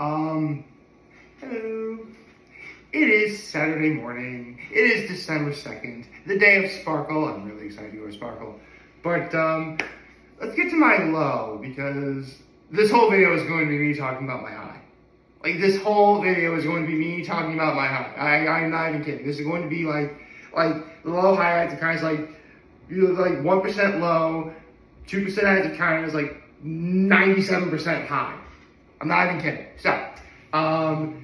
Hello. It is Saturday morning. It is December 2nd, the day of Sparkle. I'm really excited to go to Sparkle. But, let's get to my low, because this whole video is going to be me talking about my high. Like, this whole video is going to be me talking about my high. I'm not even kidding. This is going to be like the low highlights of kindness, like, you look like 1% low, 2% highlights of kindness, like 97% high. I'm not even kidding. So, well,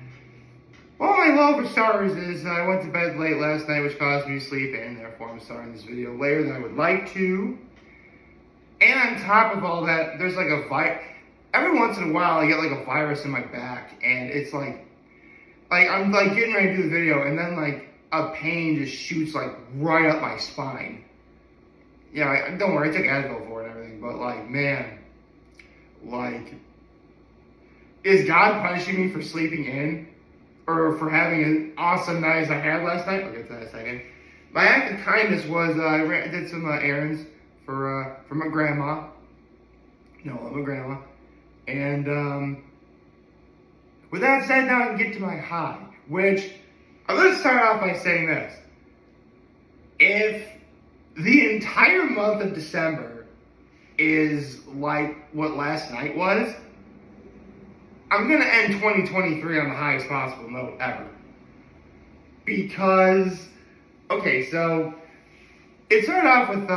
my low for stars is I went to bed late last night, which caused me to sleep in. Therefore, I'm starting this video later than I would like to. And on top of all that, there's like a every once in a while, I get like a virus in my back, and it's like I'm like getting ready to do the video, and then like a pain just shoots like right up my spine. Yeah, don't worry, I took Advil for it and everything, but like, man, like, is God punishing me for sleeping in? Or for having an awesome night as I had last night? I'll get to that in a second. My act of kindness was I did some errands for my grandma. No, I'm a grandma. And with that said, now I can get to my high, which I'm going to start off by saying this. If the entire month of December is like what last night was, I'm going to end 2023 on the highest possible note ever. Because, okay, so it started off with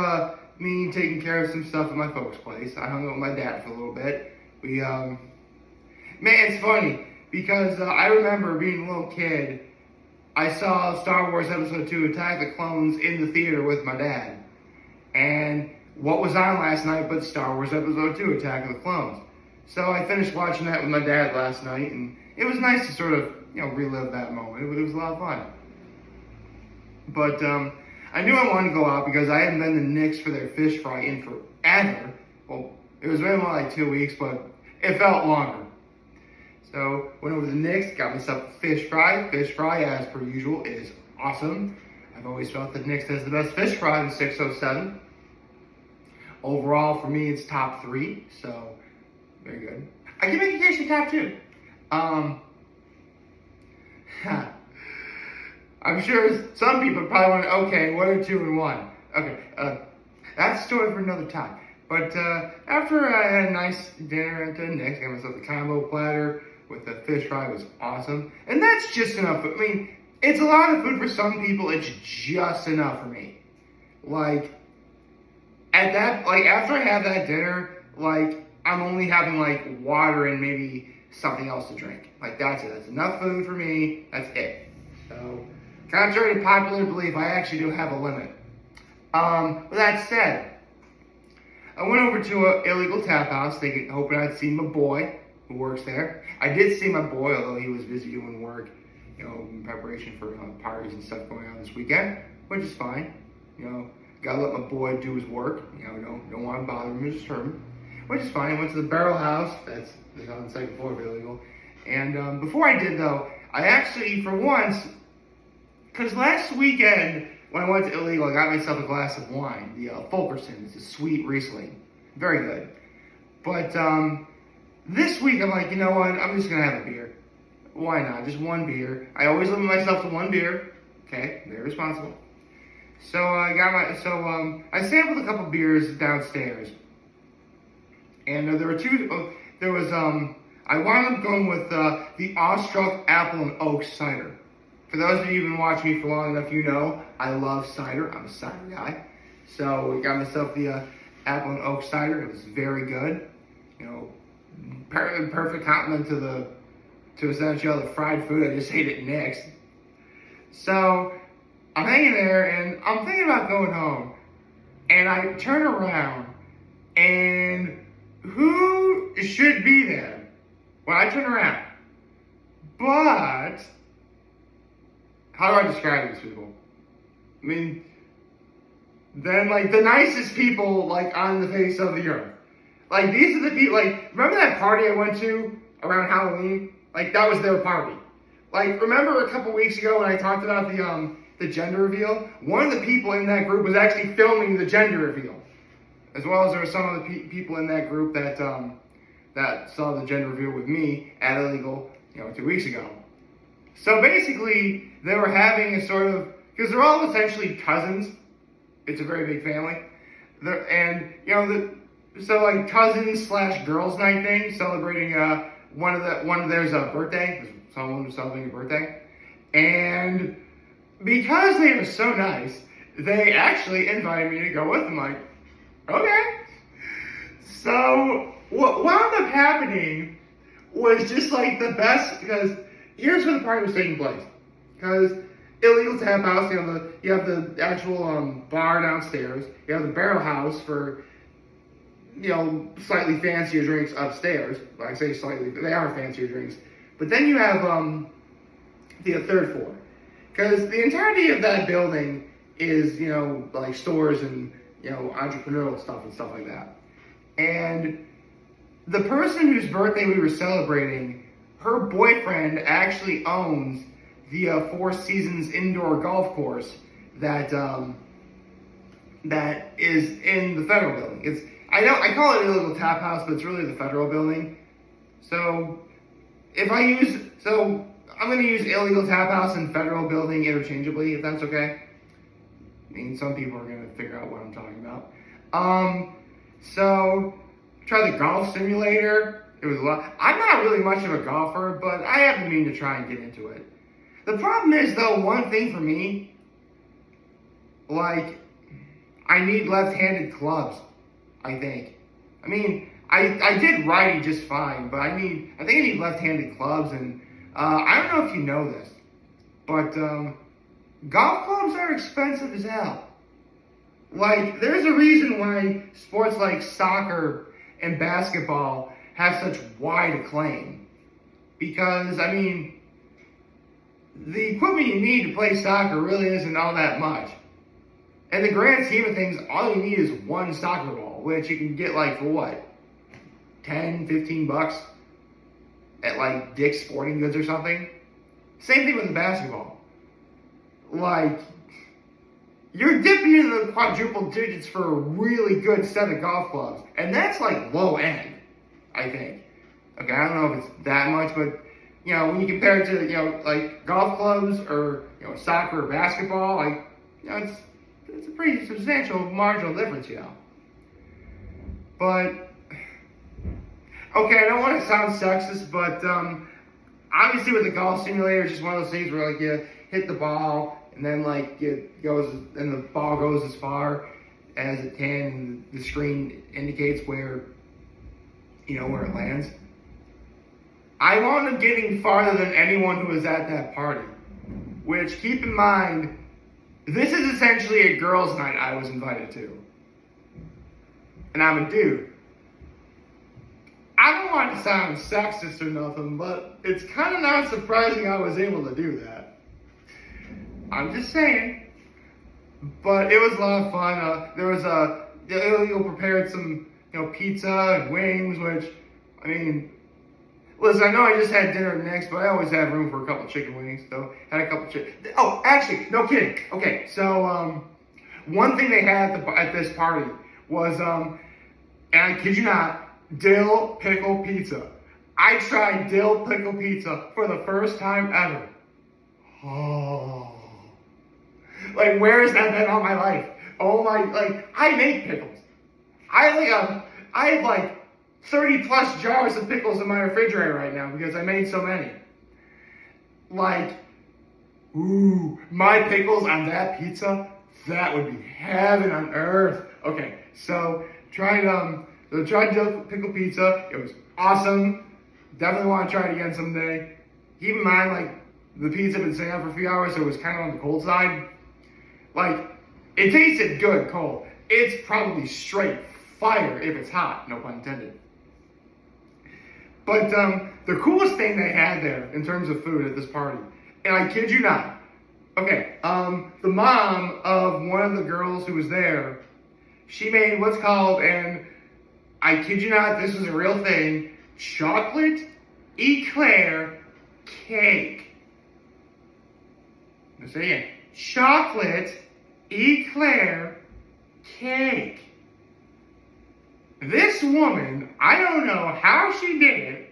me taking care of some stuff at my folks' place. I hung out with my dad for a little bit. Man, it's funny, because I remember being a little kid, I saw Star Wars Episode 2, Attack of the Clones, in the theater with my dad. And what was on last night but Star Wars Episode 2, Attack of the Clones? So I finished watching that with my dad last night, and it was nice to sort of, relive that moment. It was a lot of fun. But I knew I wanted to go out because I hadn't been to Nick's for their fish fry in forever. Well, it was been more like 2 weeks, but it felt longer. So went over to Nick's, got myself a fish fry. Fish fry, as per usual, is awesome. I've always felt that Nick's has the best fish fry in 607. Overall, for me, it's top 3, so very good. I can make a case for top 2. I'm sure some people probably want to, okay, what are 2 and 1? Okay, that's a story for another time. But after I had a nice dinner at Nick's, I got myself the combo platter with the fish fry. It was awesome. And that's just enough. I mean, it's a lot of food for some people. It's just enough for me. Like, after I have that dinner, like, I'm only having like water and maybe something else to drink. Like, that's it. That's enough food for me. That's it. So, contrary to popular belief, I actually do have a limit. With that said, I went over to Ill Eagle Taphouse, hoping I'd see my boy who works there. I did see my boy, although he was busy doing work, in preparation for parties and stuff going on this weekend, which is fine. Gotta let my boy do his work. Don't want to bother him or disturb him, which is fine. I went to the Barrel House. That's on the second floor of Ill Eagle. And before I did, though, I actually, for once, because last weekend when I went to Ill Eagle, I got myself a glass of wine, the Fulkerson. It's a sweet Riesling. Very good. But this week, I'm like, you know what? I'm just going to have a beer. Why not? Just one beer. I always limit myself to one beer. Okay, very responsible. So I sampled a couple beers downstairs. And there were two, I wound up going with the Awestruck Apple and Oak Cider. For those of you who've been watching me for long enough, you know I love cider. I'm a cider guy. So I got myself the Apple and Oak Cider. It was very good. Perfect compliment to essentially all the fried food I just ate at Nick's. So I'm hanging there, and I'm thinking about going home. And I turn around, and who should be there when I turn around? But how do I describe these people? I mean, then like the nicest people like on the face of the earth. Like, these are the people, like, remember that party I went to around Halloween? Like, that was their party. Like, remember a couple weeks ago when I talked about the gender reveal? One of the people in that group was actually filming the gender reveal. As well as there were some other people in that group that saw the gender reveal with me at Illegal 2 weeks ago. So basically, they were having a sort of, because they're all essentially cousins. It's a very big family. So like cousins / girls night thing, celebrating one of theirs birthday. Someone was celebrating a birthday. And because they were so nice, they actually invited me to go with them. Like, okay. So what wound up happening was just like the best, because here's where the party was taking place. Because Ill Eagle Taphouse, you have the actual bar downstairs. You have the barrel house for slightly fancier drinks upstairs. Well, I say slightly, they are fancier drinks. But then you have the third floor. Because the entirety of that building is, like stores and, entrepreneurial stuff and stuff like that. And the person whose birthday we were celebrating, her boyfriend actually owns the Four Seasons indoor golf course that is in the federal building. I call it Ill Eagle Taphouse, but it's really the federal building. So I'm going to use Ill Eagle Taphouse and federal building interchangeably, if that's okay. I mean, some people are going to figure out what I'm talking about. So try the golf simulator. It was a lot. I'm not really much of a golfer, but I have the mean to try and get into it. The problem is, though, one thing for me, like, I need left-handed clubs, I think. I mean, I did righty just fine, but I think I need left-handed clubs, and I don't know if you know this, but golf clubs are expensive as hell. Like, there's a reason why sports like soccer and basketball have such wide acclaim. Because, I mean, the equipment you need to play soccer really isn't all that much. In the grand scheme of things, all you need is one soccer ball, which you can get like for what? 10, 15 bucks at like Dick's Sporting Goods or something. Same thing with the basketball. Like, you're dipping into the quadruple digits for a really good set of golf clubs. And that's like low end, I think. Okay, I don't know if it's that much, but when you compare it to, like golf clubs or, soccer or basketball, like, it's a pretty substantial marginal difference, But, okay, I don't want to sound sexist, but obviously with the golf simulator, it's just one of those things where, like, you hit the ball, and then, like, it goes, and the ball goes as far as it can, and the screen indicates where, where it lands. I wound up getting farther than anyone who was at that party, which, keep in mind, this is essentially a girls' night I was invited to. And I'm a dude. I don't want to sound sexist or nothing, but it's kind of not surprising I was able to do that. I'm just saying. But it was a lot of fun. There was Ill Eagle prepared some, pizza and wings, which, I mean, listen, I know I just had dinner next, but I always have room for a couple chicken wings, so had a couple chicken. Oh, actually, no kidding. Okay, so one thing they had at this party was, and I kid you not, Dil Pickle Pizza. I tried Dil Pickle Pizza for the first time ever. Oh. Like, where has that been all my life? Oh my, like, I make pickles. I have like 30 plus jars of pickles in my refrigerator right now because I made so many. Like, ooh, my pickles on that pizza, that would be heaven on earth. Okay, so tried Dil Pickle Pizza. It was awesome. Definitely want to try it again someday. Keep in mind, like, the pizza had been sitting out for a few hours, so it was kind of on the cold side. Like, it tasted good cold. It's probably straight fire if it's hot, no pun intended. But the coolest thing they had there in terms of food at this party, and I kid you not, okay, the mom of one of the girls who was there, she made what's called, and I kid you not, this was a real thing, chocolate eclair cake. Let's say again, chocolate eclair cake. This woman, I don't know how she did it,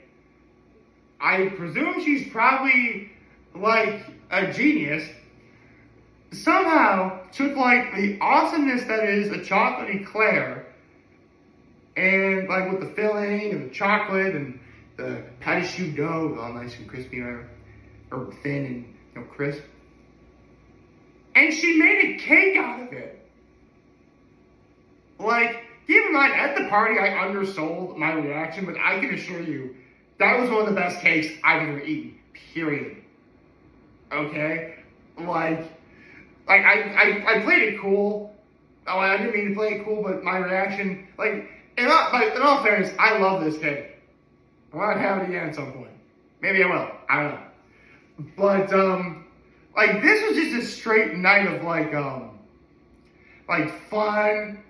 I presume she's probably like a genius, somehow took like the awesomeness that is a chocolate eclair, and like with the filling and the chocolate and the pâte choux dough, all nice and crispy or thin and crisp, and she made a cake out of it. Like, keep in mind, at the party I undersold my reaction, but I can assure you that was one of the best cakes I've ever eaten. Period. Okay? Like I played it cool. Oh, I didn't mean to play it cool, but my reaction, like, in all fairness, I love this cake. I want to have it again at some point. Maybe I will. I don't know. But, like, this was just a straight night of, like fun,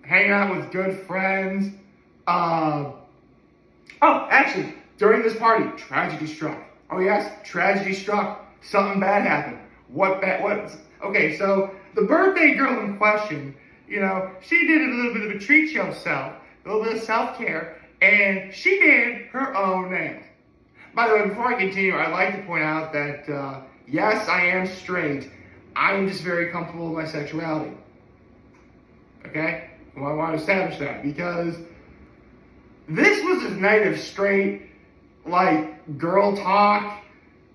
hanging out with good friends. Oh, actually, during this party, tragedy struck. Oh, yes, tragedy struck. Something bad happened. Okay, so the birthday girl in question, she did a little bit of a treat yourself, a little bit of self-care, and she did her own nails. By the way, before I continue, I'd like to point out that, yes, I am straight. I am just very comfortable with my sexuality. Okay? Well, I want to establish that because this was a night of straight, like, girl talk,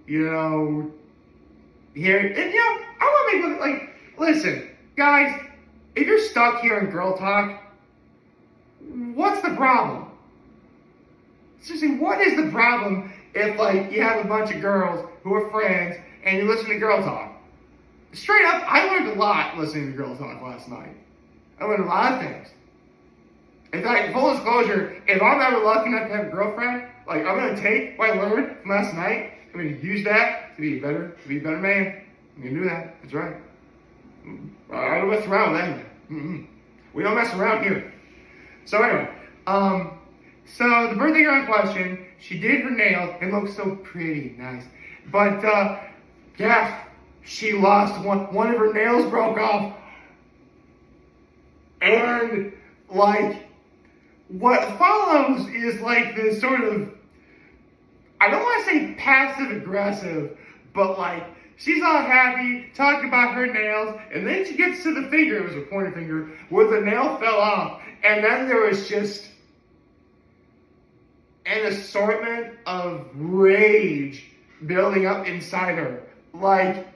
here. And, I want to make, like, listen, guys, if you're stuck here in girl talk, what's the problem? Seriously, what is the problem if, like, you have a bunch of girls who are friends and you listen to girl talk? Straight up, I learned a lot listening to girl talk last night. I learned a lot of things. In fact, full disclosure, if I'm ever lucky enough to have a girlfriend, like, I'm going to take what I learned from last night, I'm going to use that to be a better man. I'm going to do that. That's right. I don't mess around with that. We don't mess around here. So anyway, so the birthday girl in question, she did her nails and looked so pretty, nice. But, yeah, she lost one of her nails broke off. And, like, what follows is like this sort of, I don't want to say passive aggressive, but like, she's all happy, talking about her nails, and then she gets to the finger, it was a pointer finger, where the nail fell off, and then there was just an assortment of rage building up inside her. Like,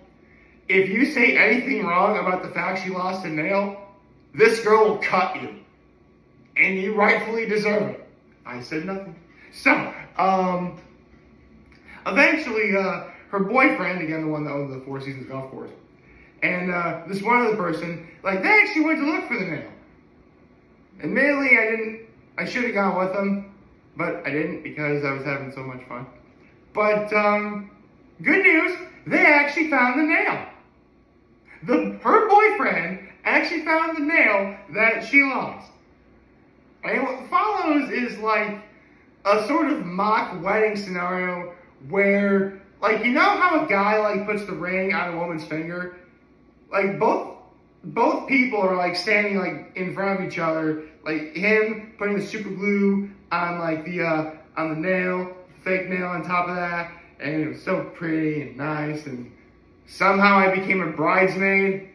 if you say anything wrong about the fact she lost a nail, this girl will cut you. And you rightfully deserve it. I said nothing. So, eventually, her boyfriend, again, the one that owned the Four Seasons golf course, and this one other person, like, they actually went to look for the nail. Admittedly, I should have gone with them, but I didn't because I was having so much fun. But, good news, they actually found the nail. Her boyfriend actually found the nail that she lost. And what follows is like a sort of mock wedding scenario where, like, you know how a guy like puts the ring on a woman's finger? Like both people are like standing like in front of each other, like him putting the super glue on like on the nail, fake nail on top of that, and it was so pretty and nice, and somehow I became a bridesmaid.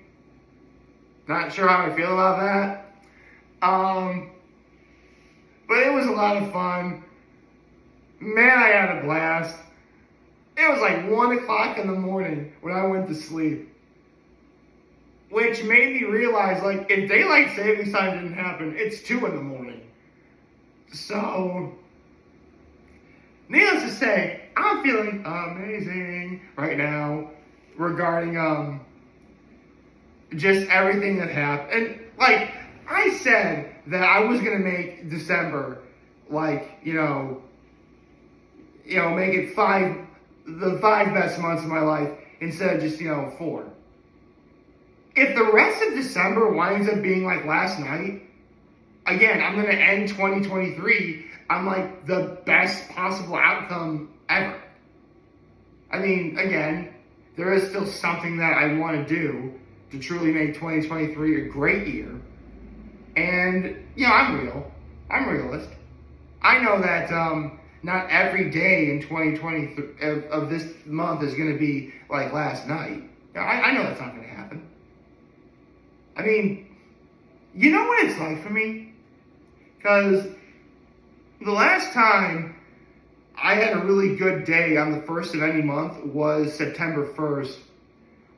Not sure how I feel about that. But it was a lot of fun. Man, I had a blast. It was like 1 o'clock in the morning when I went to sleep. Which made me realize, like, if daylight savings time didn't happen, it's 2 in the morning. So, needless to say, I'm feeling amazing right now regarding, just everything that happened. And, like, I said that I was going to make December, like, make it the 5 best months of my life instead of just, 4. If the rest of December winds up being like last night, again, I'm going to end 2023 on like the best possible outcome ever. I mean, again, there is still something that I want to do to truly make 2023 a great year. And, I'm real. I'm realist. I know that not every day in 2020 of this month is going to be like last night. I know that's not going to happen. I mean, you know what it's like for me? Because the last time I had a really good day on the first of any month was September 1st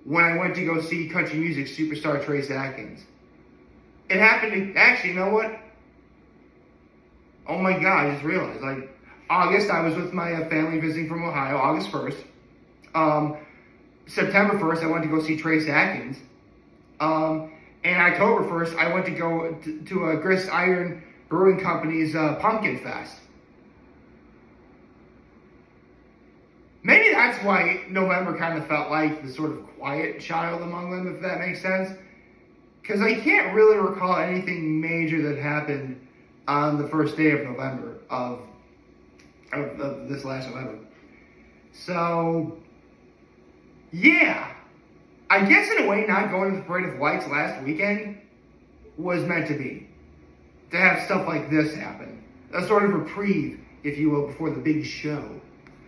when I went to go see country music superstar Trace Atkins. It happened, actually, you know what? Oh my God, I just realized, like, August, I was with my family visiting from Ohio, August 1st. September 1st, I went to go see Trace Atkins. And October 1st, I went to go to a Grist Iron Brewing Company's Pumpkin Fest. Maybe that's why November kind of felt like the sort of quiet child among them, if that makes sense. Because I can't really recall anything major that happened on the first day of November, of this last November. So, yeah. I guess in a way, not going to the Parade of Lights last weekend was meant to be. To have stuff like this happen. A sort of reprieve, if you will, before the big show.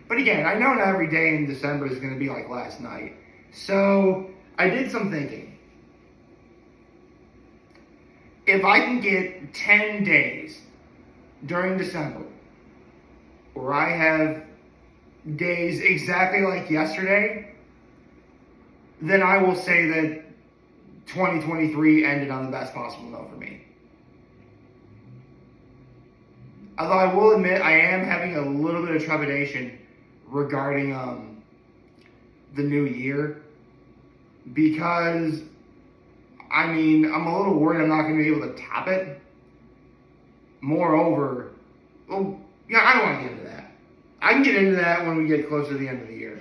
But again, I know not every day in December is going to be like last night. So, I did some thinking. If I can get 10 days during December where I have days exactly like yesterday, then I will say that 2023 ended on the best possible note for me. Although I will admit I am having a little bit of trepidation regarding the new year, because I mean, I'm a little worried I'm not going to be able to top it. Moreover, well, yeah, I don't want to get into that. I can get into that when we get closer to the end of the year.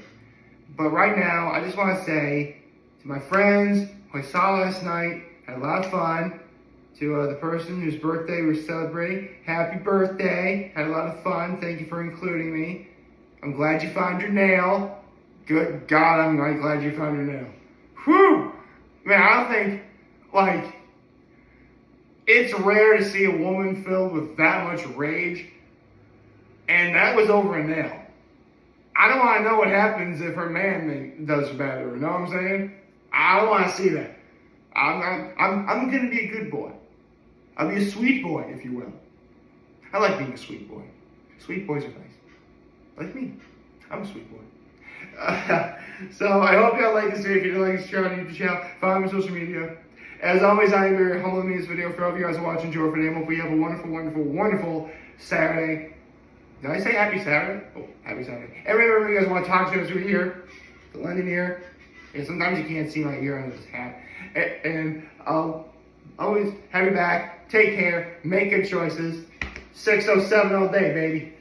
But right now, I just want to say to my friends who I saw last night, had a lot of fun. To the person whose birthday we're celebrating, happy birthday. Had a lot of fun. Thank you for including me. I'm glad you found your nail. Good God, I'm glad you found your nail. Whew! Man, I don't think, like, it's rare to see a woman filled with that much rage, and that was over a nail. I don't want to know what happens if her man does better. You know what I'm saying? I don't want to see that. I'm gonna be a good boy. I'll be a sweet boy, if you will. I like being a sweet boy. Sweet boys are nice. Like me. I'm a sweet boy. So I hope y'all like this video. If you did like this channel, YouTube channel, follow me on social media. As always, I am very humble to me this video. For all of you guys watching, enjoy for today. Hopefully you have a wonderful, wonderful, wonderful Saturday. Did I say happy Saturday? Oh, happy Saturday. And remember, if you guys want to talk to us through here, the London ear. And sometimes you can't see my ear under this hat. And I'll always have you back. Take care. Make good choices. 607 all day, baby.